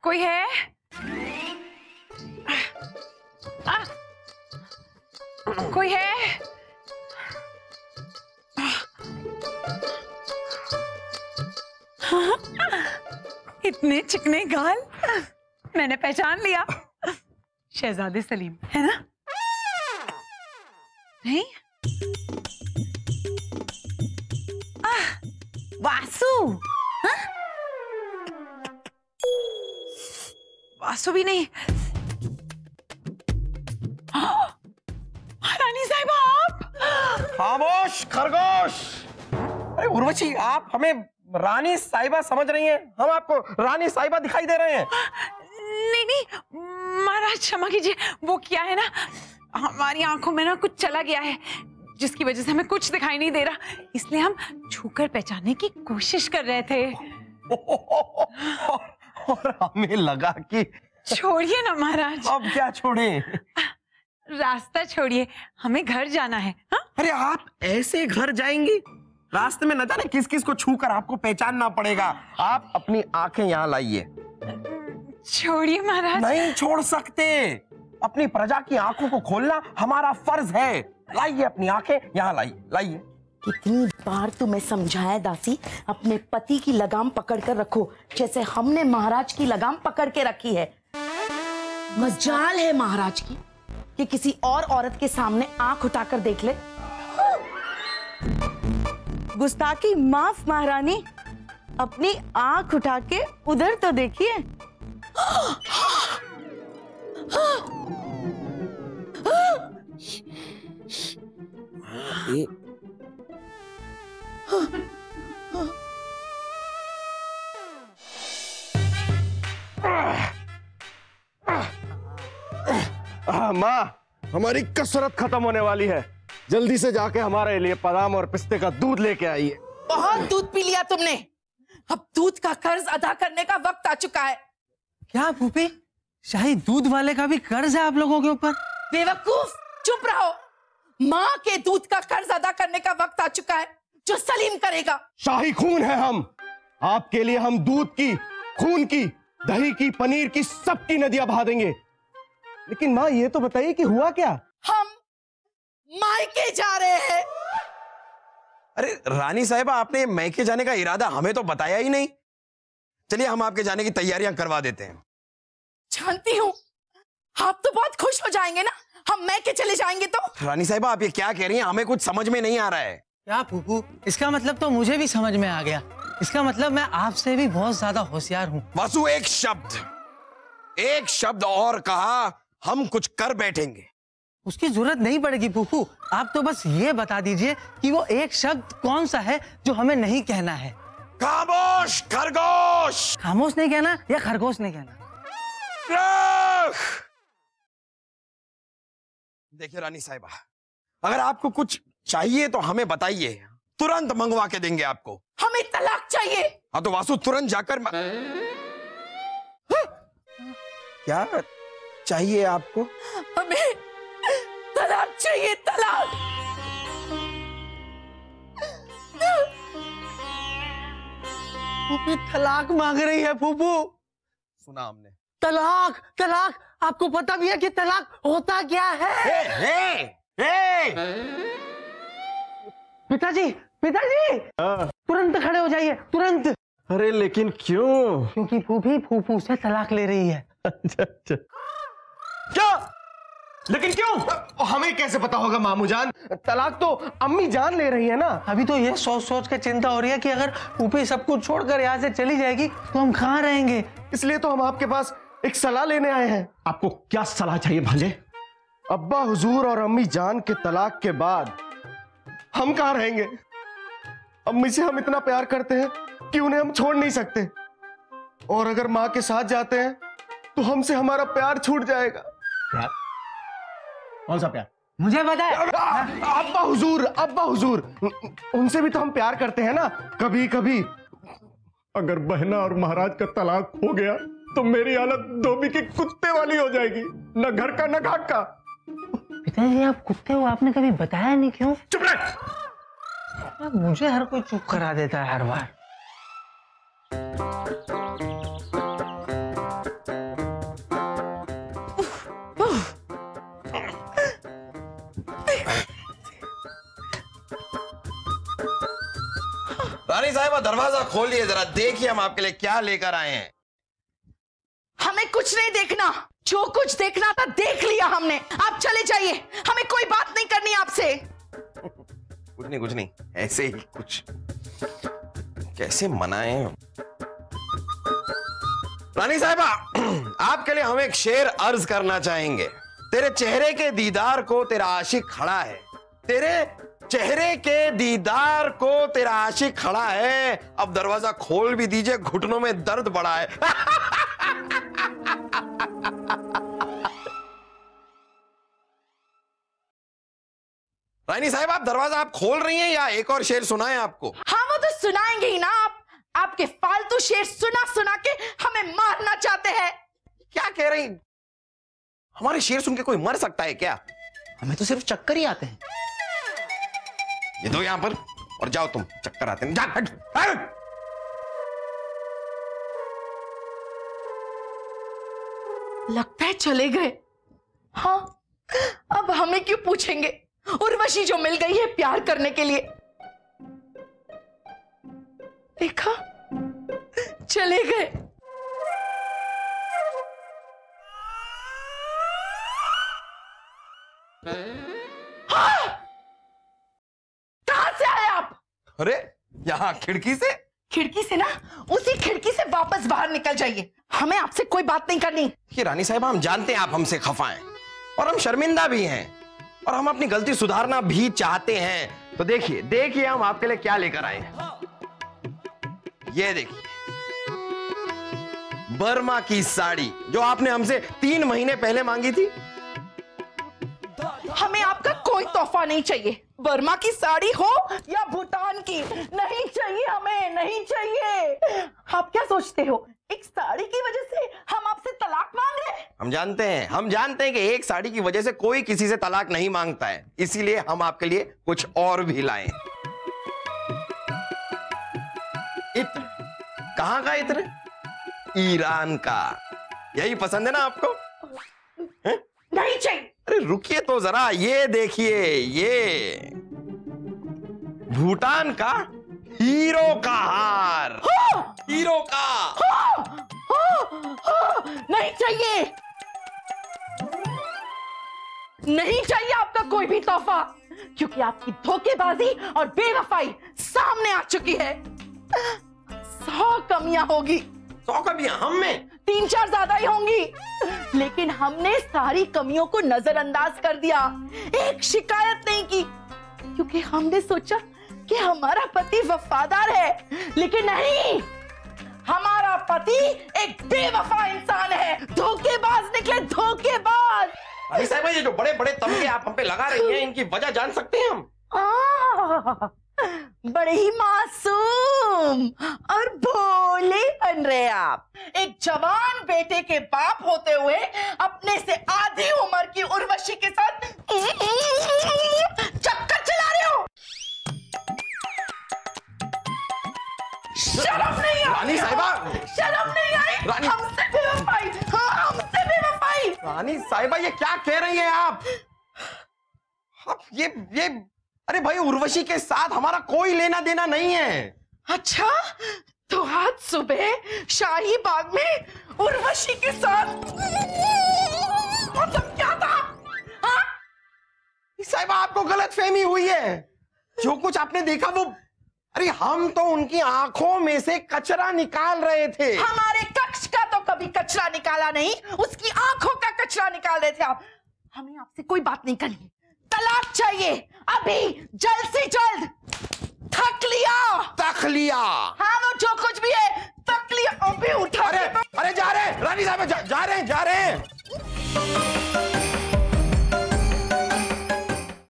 कोई है? कोई है? इतने चिकने गाल, मैंने पहचान लिया। शहजादे सलीम है ना? नहीं? वासु? हाँ? वासु भी नहीं। रानी साहिबा आप? खामोश खरगोश। अरे उर्वशी, आप हमें रानी साहिबा समझ रही हैं? हम आपको रानी साहिबा दिखाई दे रहे हैं। नहीं नहीं महाराज, क्षमा कीजिए, वो क्या है ना, हमारी आंखों में ना कुछ चला गया है जिसकी वजह से हमें कुछ दिखाई नहीं दे रहा, इसलिए हम छूकर पहचानने की कोशिश कर रहे थे। और हमें लगा कि छोड़िए ना महाराज। अब क्या छोड़े? रास्ता छोड़िए, हमें घर जाना है। हा? अरे आप ऐसे घर जाएंगी? रास्ते में न जाने किस किस को छू कर आपको पहचानना पड़ेगा। आप अपनी आंखें यहाँ लाइए। छोड़िए महाराज। नहीं छोड़ सकते, अपनी प्रजा की आंखों को खोलना हमारा फर्ज है। लाइए अपनी आंखें यहाँ, लाइए। कितनी बार तुम्हें समझाया दासी, अपने पति की लगाम पकड़ कर रखो जैसे हमने महाराज की लगाम पकड़ के रखी है। मजाल है महाराज की कि किसी और औरत के सामने आंख उठाकर देख ले। गुस्ताखी माफ महारानी, अपनी आंख उठा के उधर तो देखिए। माँ, हमारी कसरत खत्म होने वाली है, जल्दी से जाके हमारे लिए बादाम और पिस्ते का दूध लेके आइए। बहुत दूध पी लिया तुमने, अब दूध का कर्ज अदा करने का वक्त आ चुका है। क्या फूफी, शाही दूध वाले का भी कर्ज है आप लोगों के ऊपर? बेवकूफ, चुप रहो। माँ के दूध का कर्ज अदा करने का वक्त आ चुका है, जो सलीम करेगा। शाही खून है हम, आपके लिए हम दूध की, खून की, दही की, पनीर की, सबकी नदियां बहा देंगे। लेकिन माँ ये तो बताइए कि हुआ क्या? हम मायके जा रहे हैं। अरे रानी साहिबा, आपने मायके जाने का इरादा हमें तो बताया ही नहीं। चलिए हम आपके जाने की तैयारियां करवा देते हैं। जानती हूँ आप तो बहुत खुश हो जाएंगे ना, हम मायके चले जाएंगे तो। रानी साहिबा, आप ये क्या कह रही हैं? हमें कुछ समझ में नहीं आ रहा है। क्या फूफू, इसका मतलब तो मुझे भी समझ में आ गया। इसका मतलब मैं आपसे भी बहुत ज्यादा होशियार हूँ। वासु, एक शब्द और कहा, हम कुछ कर बैठेंगे। उसकी जरूरत नहीं पड़ेगी फूफू, आप तो बस ये बता दीजिए कि वो एक शब्द कौन सा है जो हमें नहीं कहना है। खामोश खरगोश। खामोश नहीं कहना या खरगोश नहीं कहना? देखिए रानी साहिबा, अगर आपको कुछ चाहिए तो हमें बताइए, तुरंत मंगवा के देंगे आपको। हमें तलाक चाहिए। हाँ तो वासु, तुरंत जाकर क्या चाहिए आपको? हमें तलाक चाहिए, तलाक। फूफी तलाक मांग रही है फूफू। सुना हमने। तलाक, तलाक, आपको पता भी है कि तलाक होता क्या है? पिताजी, पिताजी, तुरंत खड़े हो जाइए, तुरंत। अरे लेकिन क्यों? क्योंकि फूफी फूफू से तलाक ले रही है। अच्छा। क्या? लेकिन क्यों? हमें कैसे पता होगा मामू जान? तलाक तो अम्मी जान ले रही है ना। अभी तो ये सोच सोच के चिंता हो रही है कि अगर फूफी सब कुछ छोड़कर यहाँ से चली जाएगी तो हम कहाँ रहेंगे। इसलिए तो हम आपके पास एक सलाह लेने आए हैं। आपको क्या सलाह चाहिए भांजे? अब्बा हुजूर और अम्मी जान के तलाक के बाद हम कहाँ रहेंगे? अम्मी से हम इतना प्यार करते हैं कि उन्हें हम छोड़ नहीं सकते, और अगर माँ के साथ जाते हैं तो हमसे हमारा प्यार छूट जाएगा। प्यार? कौन सा प्यार? मुझे पता है। अब्बा हुजूर, उनसे भी तो हम प्यार करते हैं ना। कभी कभी अगर बहना और महाराज का तलाक हो गया तो मेरी हालत धोबी के कुत्ते वाली हो जाएगी, न घर का न घाट का। पिताजी आप कुत्ते हो, आपने कभी बताया नहीं, क्यों? चुप रह। मुझे हर कोई चुप करा देता है हर बार। साहब दरवाजा खोलिए जरा, देखिए हम आपके लिए क्या लेकर आए हैं। हमें कुछ नहीं देखना, जो कुछ देखना था देख लिया हमने। आप चले जाइए, हमें कोई बात नहीं करनी आपसे। कुछ नहीं, ऐसे ही कुछ कैसे मनाएं। रानी साहिबा, आपके लिए हम एक शेर अर्ज करना चाहेंगे। तेरे चेहरे के दीदार को तेरा आशिक खड़ा है, तेरे चेहरे के दीदार को तेरा आशिक खड़ा है। अब दरवाजा खोल भी दीजिए, घुटनों में दर्द बढ़ा है। रानी साहब, आप दरवाजा आप खोल रही हैं या एक और शेर सुनाएं आपको? हाँ, वो तो सुनाएंगे ही ना। आप आपके फालतू शेर सुना सुना के हमें मारना चाहते हैं। क्या कह रही? हमारे शेर सुन के कोई मर सकता है क्या? हमें तो सिर्फ चक्कर ही आते हैं। ये दो यहां पर और जाओ, तुम चक्कर आते हैं, जा हट, हट। लगता है चले गए। हाँ, अब हमें क्यों पूछेंगे? उर्वशी जो मिल गई है प्यार करने के लिए। देखा, चले गए। हाँ! कहां से आए आप? अरे यहां खिड़की से। खिड़की से ना, उसी खिड़की से वापस बाहर निकल जाइए। हमें आपसे कोई बात नहीं करनी। कि रानी साहब, हम जानते हैं आप हमसे खफा हैं और हम शर्मिंदा भी हैं और हम अपनी गलती सुधारना भी चाहते हैं। तो देखिए देखिए हम आपके लिए क्या लेकर आए हैं। ये देखिए, बर्मा की साड़ी जो आपने हमसे 3 महीने पहले मांगी थी। हमें आपका कोई तोहफा नहीं चाहिए। बर्मा की साड़ी हो या भूटान की, नहीं चाहिए, हमें नहीं चाहिए। आप क्या सोचते हो, एक साड़ी की वजह से हम आपसे तलाक मांग रहे हैं? हम जानते हैं कि एक साड़ी की वजह से कोई किसी से तलाक नहीं मांगता है, इसीलिए हम आपके लिए कुछ और भी लाए। इत्र। कहां का इत्र? ईरान का। यही पसंद है ना आपको? है? नहीं चाहिए। अरे रुकिए तो जरा, ये देखिए, ये भूटान का हीरो का हार। हीरो का। नहीं चाहिए, नहीं चाहिए आपका कोई भी तोहफा, क्योंकि आपकी धोखेबाजी और बेवफाई सामने आ चुकी है। 100 कमियां होगी। 100 कमियां हम में? 3-4 ज्यादा ही होंगी, लेकिन हमने सारी कमियों को नजरअंदाज कर दिया। एक शिकायत नहीं की, क्योंकि हमने सोचा कि हमारा पति वफादार है, लेकिन नहीं, हमारा पति एक बेवफा इंसान है। धोखेबाज निकले, धोखेबाज। अरे साहब, ये जो बड़े बड़े तमगे आप हम पे लगा रही हैं, इनकी वजह जान सकते हैं हम? बड़े ही मासूम और भोले बन रहे आप। एक जवान बेटे के बाप होते हुए अपने से आधी उम्र की उर्वशी के साथ चक्कर चला रहे हो। शर्म नहीं आई? रानी साहिबा, शर्म नहीं आई? रानी, हमसे बेवफाई। हाँ, हमसे बेवफाई। रानी साहिबा, ये क्या कह रही हैं आप? ये अरे भाई, उर्वशी के साथ हमारा कोई लेना देना नहीं है। अच्छा, तो आज सुबह शाही बाग में उर्वशी के साथ मतलब क्या था? हाँ? साहिबा, आपको गलतफहमी हुई है। जो कुछ आपने देखा वो, अरे हम तो उनकी आंखों में से कचरा निकाल रहे थे। हमारे कक्ष का तो कभी कचरा निकाला नहीं, उसकी आंखों का कचरा निकाल रहे थे आप। हमें आपसे कोई बात नहीं करनी, तलाक चाहिए अभी, जल्द से जल्द। थक लिया। हाँ, वो जो कुछ भी है, थक लिया। अभी उठा। अरे जा रहे हैं रानी साहब, जा रहे हैं।